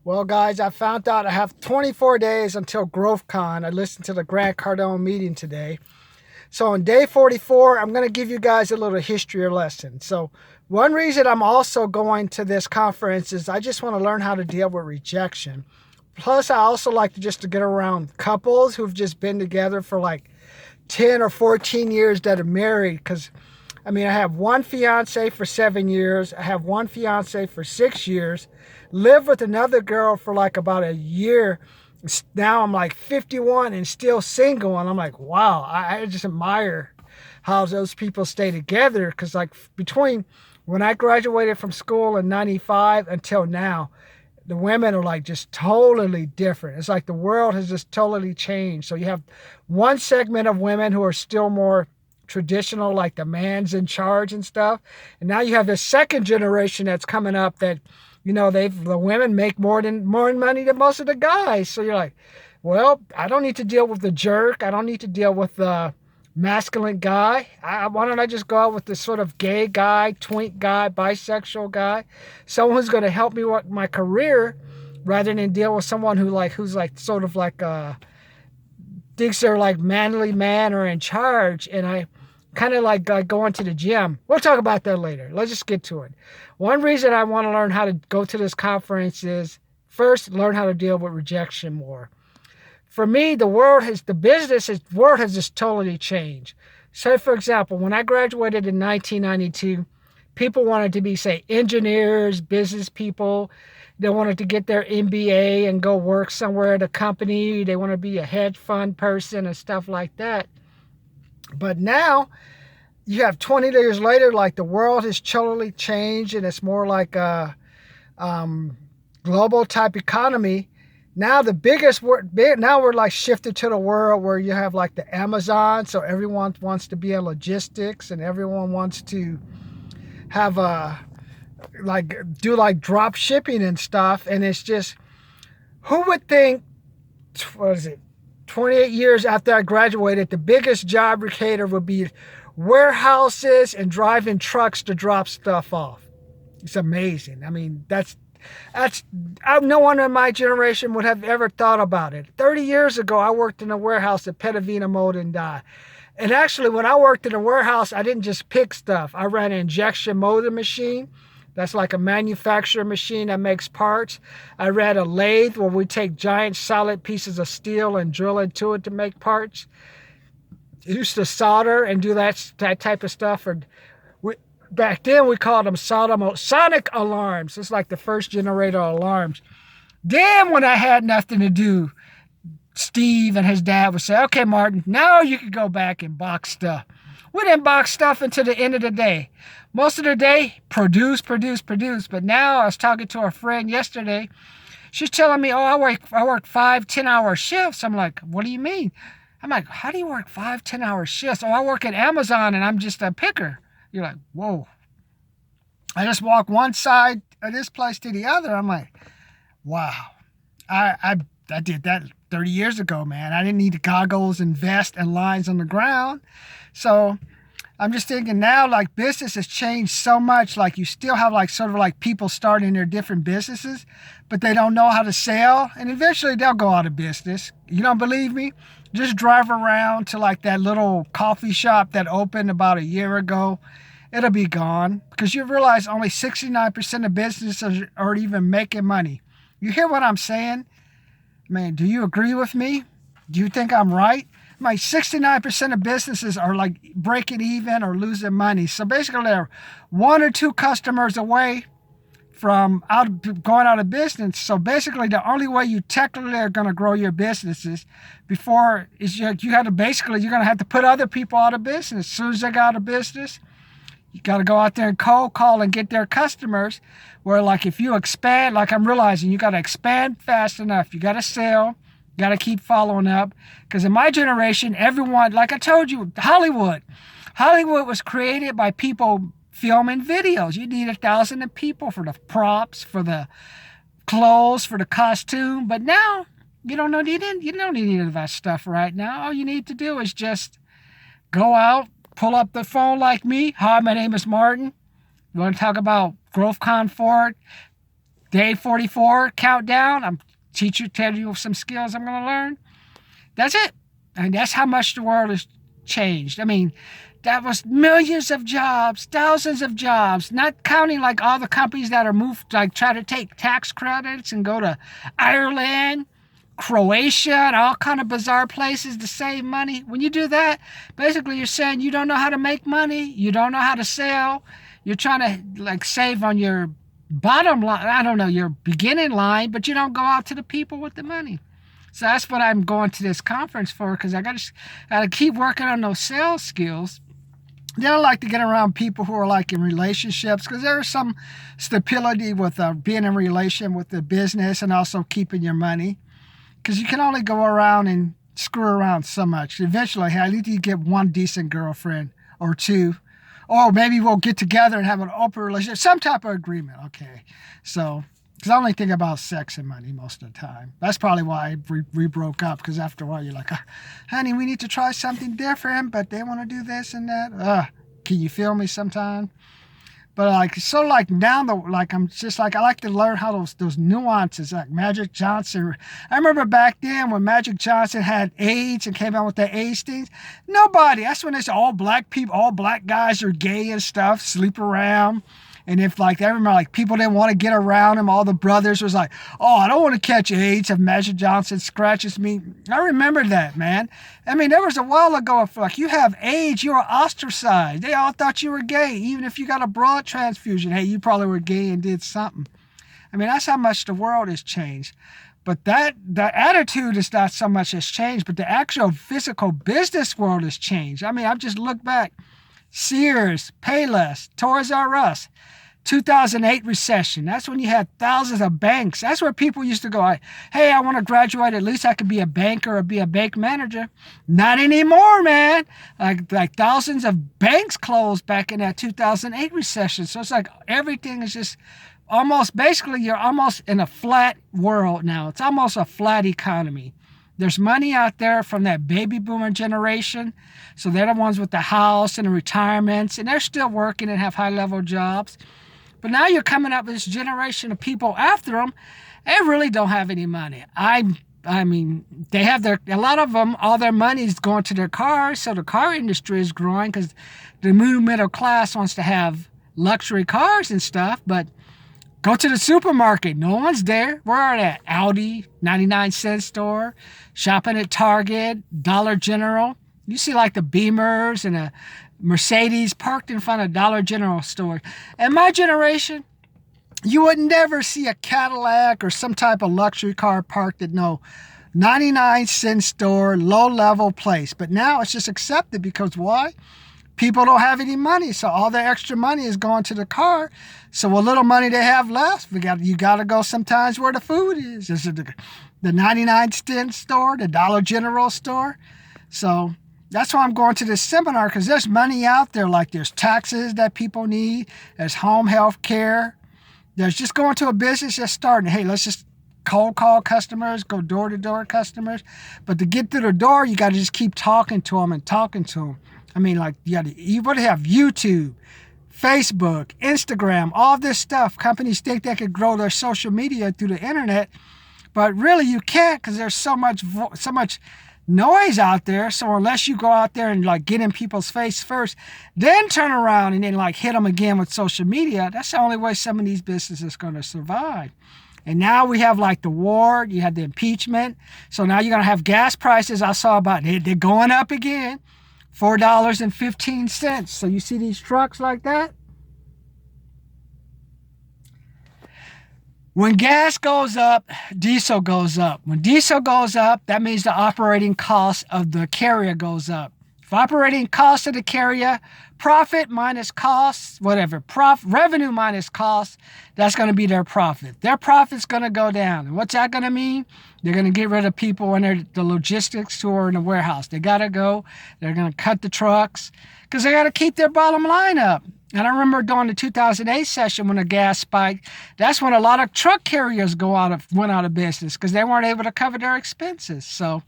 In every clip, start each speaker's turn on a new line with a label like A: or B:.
A: Well, guys, I found out I have 24 days until Growthcon. I listened to the Grant Cardone meeting today. So on day 44, I'm going to give you guys a little history lesson. So one reason I'm also going to this conference is I just want to learn how to deal with rejection. Plus, I also like to get around couples who've just been together for like 10 or 14 years that are married. Because, I have one fiance for 7 years. I have one fiance for 6 years. Lived with another girl for like about a year. Now I'm like 51 and still single. And I'm like, wow, I just admire how those people stay together. Because, like, between when I graduated from school in 95 until now, the women are like just totally different. It's like the world has just totally changed. So you have one segment of women who are still more traditional, like the man's in charge and stuff. And now you have this second generation that's coming up that, the women make more money than most of the guys. So you're like, well, I don't need to deal with the jerk. I don't need to deal with the masculine guy. Why don't I just go out with this sort of gay guy, twink guy, bisexual guy, someone who's going to help me with my career, rather than deal with someone who's like sort of like thinks they're like manly man or in charge. And I kind of like going to the gym. We'll talk about that later. Let's just get to it. One reason I want to learn how to go to this conference is, first, learn how to deal with rejection more. For me, the world has just totally changed. So, for example, when I graduated in 1992, people wanted to be, say, engineers, business people. They wanted to get their MBA and go work somewhere at a company. They want to be a hedge fund person and stuff like that. But now you have 20 years later, like, the world has totally changed, and it's more like a global type economy. Now now we're like shifted to the world where you have like the Amazon, so everyone wants to be in logistics, and everyone wants to have do like drop shipping and stuff. And it's just, who would think, what is it, 28 years after I graduated, the biggest job creator would be warehouses and driving trucks to drop stuff off. It's amazing. No one in my generation would have ever thought about it. 30 years ago, I worked in a warehouse at Petavina Mold and Die. And actually, when I worked in a warehouse, I didn't just pick stuff. I ran an injection molding machine. That's like a manufacturer machine that makes parts. I ran a lathe where we take giant solid pieces of steel and drill into it to make parts. I used to solder and do that type of stuff. Back then, we called them sonic alarms. It's like the first generator alarms. Then, when I had nothing to do, Steve and his dad would say, okay, Martin, now you can go back and box stuff. We didn't box stuff until the end of the day. Most of the day, produce. But now, I was talking to a friend yesterday. She's telling me, oh, I work 5, 10-hour shifts. I'm like, what do you mean? I'm like, how do you work 5, 10-hour shifts? Oh, I work at Amazon and I'm just a picker. You're like, whoa. I just walk one side of this place to the other. I'm like, wow. I did that 30 years ago, man. I didn't need goggles and vest and lines on the ground. So I'm just thinking now, like, business has changed so much. Like, you still have like sort of like people starting their different businesses, but they don't know how to sell. And eventually they'll go out of business. You don't believe me? Just drive around to like that little coffee shop that opened about a year ago. It'll be gone, because you realize only 69% of businesses are even making money. You hear what I'm saying? Man, do you agree with me? Do you think I'm right? 69% of businesses are like breaking even or losing money. So basically, they're one or two customers away from going out of business. So basically, the only way you technically are going to grow your businesses you're going to have to put other people out of business. As soon as they got out of business, you got to go out there and cold call and get their customers. Where, like, if you expand, like I'm realizing, you got to expand fast enough. You got to sell. You got to keep following up. Because in my generation, everyone, like I told you, Hollywood was created by people filming videos. You need 1,000 people for the props, for the clothes, for the costume. But now, you don't need any of that stuff right now. All you need to do is just go out, pull up the phone like me. Hi, my name is Martin. You want to talk about Growthcon Ford? day 44 countdown. I'm tell you some skills I'm going to learn. That's it. And that's how much the world has changed. I mean, that was millions of jobs, thousands of jobs, not counting like all the companies that are moved, like try to take tax credits and go to Ireland, Croatia, and all kind of bizarre places to save money. When you do that, basically you're saying you don't know how to make money, you don't know how to sell, you're trying to like save on your bottom line, I don't know, your beginning line, but you don't go out to the people with the money. So that's what I'm going to this conference for, because I got to keep working on those sales skills. Then I like to get around people who are like in relationships, because there is some stability with being in relation with the business and also keeping your money, because you can only go around and screw around so much. Eventually, I need to get one decent girlfriend or two, or maybe we'll get together and have an open relationship, some type of agreement. Okay, so because I only think about sex and money most of the time. That's probably why we broke up, because after a while you're like, honey, we need to try something different, but they want to do this and that. Can you feel me sometime? But now, I'm just like, I like to learn how those nuances, like Magic Johnson. I remember back then when Magic Johnson had AIDS and came out with the AIDS things. Nobody, that's when they said all black guys are gay and stuff, sleep around. And if like everybody, like people didn't want to get around him, all the brothers was like, oh, I don't want to catch AIDS if Magic Johnson scratches me. I remember that, man. I mean, there was a while ago, if like you have AIDS, you were ostracized. They all thought you were gay. Even if you got a blood transfusion, hey, you probably were gay and did something. I mean, that's how much the world has changed. But the attitude is not so much has changed, but the actual physical business world has changed. I mean, I've just looked back. Sears, Payless, Toys R Us, 2008 recession. That's when you had thousands of banks. That's where people used to go, hey, I want to graduate. At least I could be a banker or be a bank manager. Not anymore, man. Like thousands of banks closed back in that 2008 recession. So it's like everything is just almost, basically, you're almost in a flat world now. It's almost a flat economy. There's money out there from that baby boomer generation. So they're the ones with the house and the retirements, and they're still working and have high-level jobs. But now you're coming up with this generation of people after them. They really don't have any money. I mean, they have a lot of them, all their money is going to their cars. So the car industry is growing because the new middle class wants to have luxury cars and stuff. But go to the supermarket. No one's there. Where are they at? Audi, 99-cent store, shopping at Target, Dollar General. You see like the Beamers and a Mercedes parked in front of Dollar General store. In my generation, you would never see a Cadillac or some type of luxury car parked at no 99-cent store, low-level place. But now it's just accepted because why? People don't have any money, so all their extra money is going to the car. So what little money they have left, you got to go sometimes where the food is. Is it the 99-cent store, the Dollar General store? So that's why I'm going to this seminar, because there's money out there. Like there's taxes that people need. There's home health care. There's just going to a business just starting. Hey, let's just cold call customers, go door-to-door customers. But to get through the door, you got to just keep talking to them and talking to them. I mean, like, you would have YouTube, Facebook, Instagram, all this stuff. Companies think they could grow their social media through the internet, but really you can't, because there's so much noise out there. So unless you go out there and like get in people's face first, then turn around and then like hit them again with social media, that's the only way some of these businesses are going to survive. And now we have like the war, you had the impeachment. So now you're going to have gas prices. I saw about they're going up again. $4.15. So you see these trucks like that? When gas goes up, diesel goes up. When diesel goes up, that means the operating cost of the carrier goes up. If operating cost of the carrier, profit minus costs, whatever, revenue minus costs, that's going to be their profit. Their profit's going to go down. And what's that going to mean? They're going to get rid of people in the logistics who are in the warehouse. They got to go. They're going to cut the trucks because they got to keep their bottom line up. And I remember during the 2008 session when the gas spiked, that's when a lot of truck carriers went out of business because they weren't able to cover their expenses. So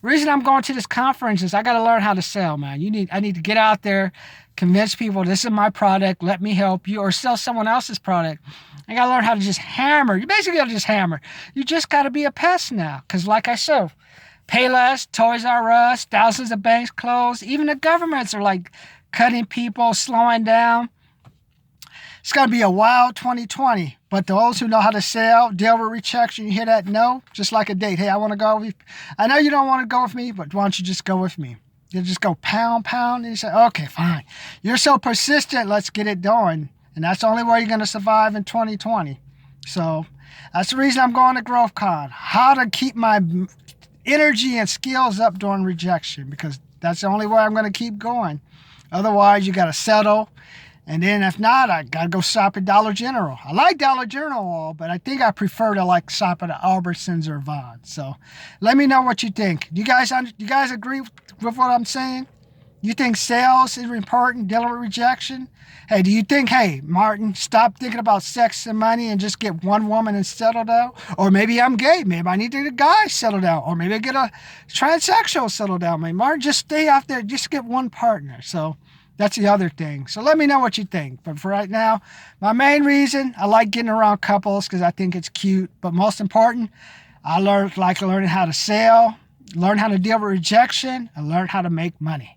A: reason I'm going to this conference is I got to learn how to sell, man. I need to get out there, convince people this is my product, let me help you, or sell someone else's product. I got to learn how to just hammer. You basically got to just hammer. You just got to be a pest now. Because like I said, Payless, Toys R Us, thousands of banks closed. Even the governments are like cutting people, slowing down. It's going to be a wild 2020. But those who know how to sell, deal with rejection, you hear that? No, just like a date. Hey, I want to go with you. I know you don't want to go with me, but why don't you just go with me? You just go pound, and you say, okay, fine. You're so persistent, let's get it going. And that's the only way you're going to survive in 2020. So that's the reason I'm going to Growthcon. How to keep my energy and skills up during rejection, because that's the only way I'm going to keep going. Otherwise, you got to settle. And then if not, I got to go shop at Dollar General. I like Dollar General, but I think I prefer to like shop at Albertsons or Vons. So let me know what you think. Do you guys agree with what I'm saying? You think sales is important, dealing with rejection? Hey, do you think, hey, Martin, stop thinking about sex and money and just get one woman and settle down? Or maybe I'm gay. Maybe I need to get a guy settle down. Or maybe I get a transsexual settle down. Maybe Martin, just stay out there. Just get one partner. So that's the other thing. So let me know what you think. But for right now, my main reason, I like getting around couples because I think it's cute. But most important, I like learning how to sell, learn how to deal with rejection, and learn how to make money.